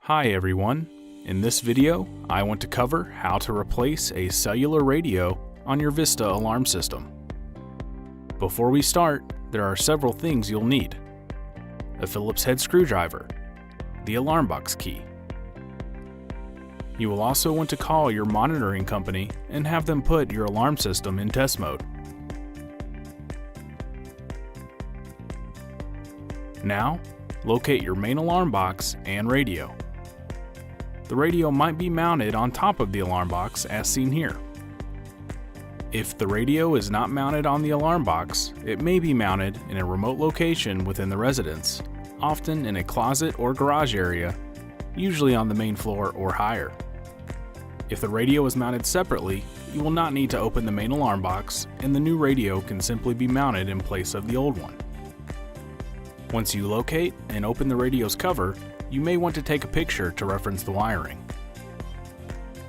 Hi everyone, in this video I want to cover how to replace a cellular radio on your VISTA alarm system. Before we start, there are several things you'll need: a Phillips head screwdriver, the alarm box key. You will also want to call your monitoring company and have them put your alarm system in test mode. Now, locate your main alarm box and radio. The radio might be mounted on top of the alarm box as seen here. If the radio is not mounted on the alarm box, it may be mounted in a remote location within the residence, often in a closet or garage area, usually on the main floor or higher. If the radio is mounted separately, you will not need to open the main alarm box, and the new radio can simply be mounted in place of the old one. Once you locate and open the radio's cover, you may want to take a picture to reference the wiring.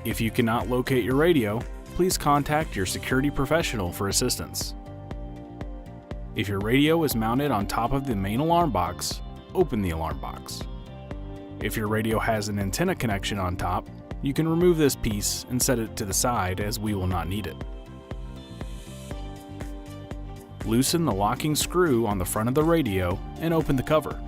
If you cannot locate your radio, please contact your security professional for assistance. If your radio is mounted on top of the main alarm box, open the alarm box. If your radio has an antenna connection on top, you can remove this piece and set it to the side as we will not need it. Loosen the locking screw on the front of the radio and open the cover.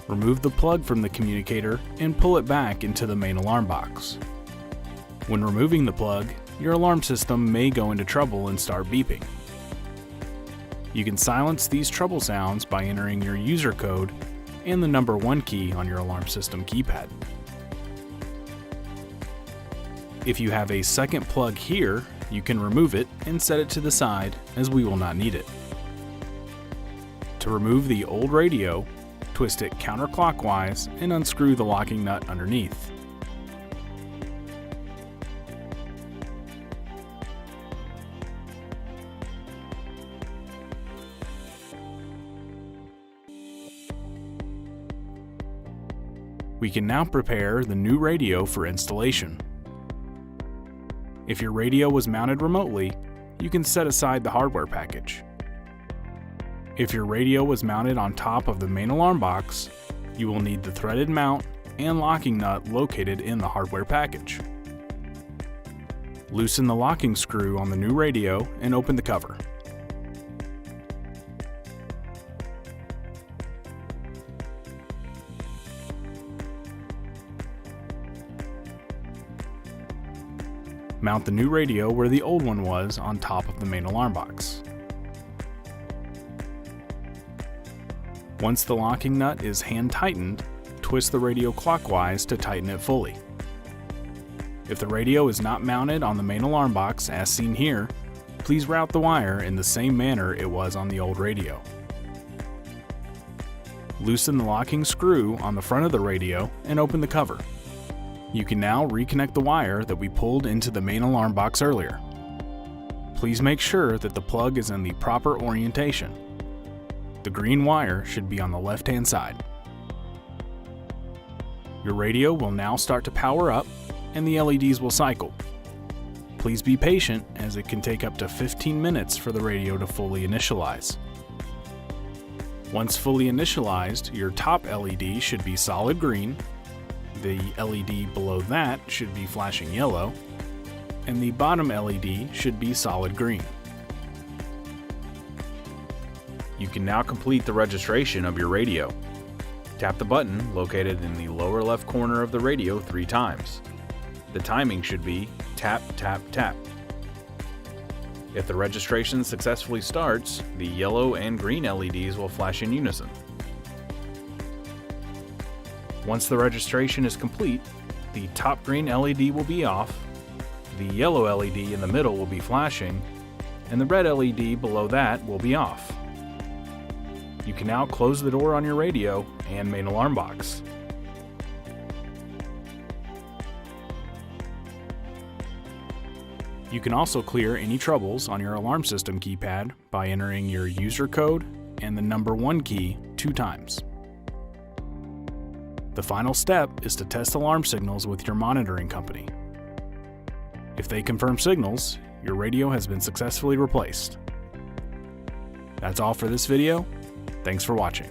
Remove the plug from the communicator and pull it back into the main alarm box. When removing the plug, your alarm system may go into trouble and start beeping. You can silence these trouble sounds by entering your user code and the number 1 key on your alarm system keypad. If you have a second plug here, you can remove it and set it to the side as we will not need it. To remove the old radio, twist it counterclockwise and unscrew the locking nut underneath. We can now prepare the new radio for installation. If your radio was mounted remotely, you can set aside the hardware package. If your radio was mounted on top of the main alarm box, you will need the threaded mount and locking nut located in the hardware package. Loosen the locking screw on the new radio and open the cover. Mount the new radio where the old one was on top of the main alarm box. Once the locking nut is hand tightened, twist the radio clockwise to tighten it fully. If the radio is not mounted on the main alarm box as seen here, please route the wire in the same manner it was on the old radio. Loosen the locking screw on the front of the radio and open the cover. You can now reconnect the wire that we pulled into the main alarm box earlier. Please make sure that the plug is in the proper orientation. The green wire should be on the left-hand side. Your radio will now start to power up and the LEDs will cycle. Please be patient as it can take up to 15 minutes for the radio to fully initialize. Once fully initialized, your top LED should be solid green, the LED below that should be flashing yellow, and the bottom LED should be solid green. You can now complete the registration of your radio. Tap the button located in the lower left corner of the radio 3 times. The timing should be tap, tap, tap. If the registration successfully starts, the yellow and green LEDs will flash in unison. Once the registration is complete, the top green LED will be off, the yellow LED in the middle will be flashing, and the red LED below that will be off. You can now close the door on your radio and main alarm box. You can also clear any troubles on your alarm system keypad by entering your user code and the number 1 key 2 times. The final step is to test alarm signals with your monitoring company. If they confirm signals, your radio has been successfully replaced. That's all for this video. Thanks for watching.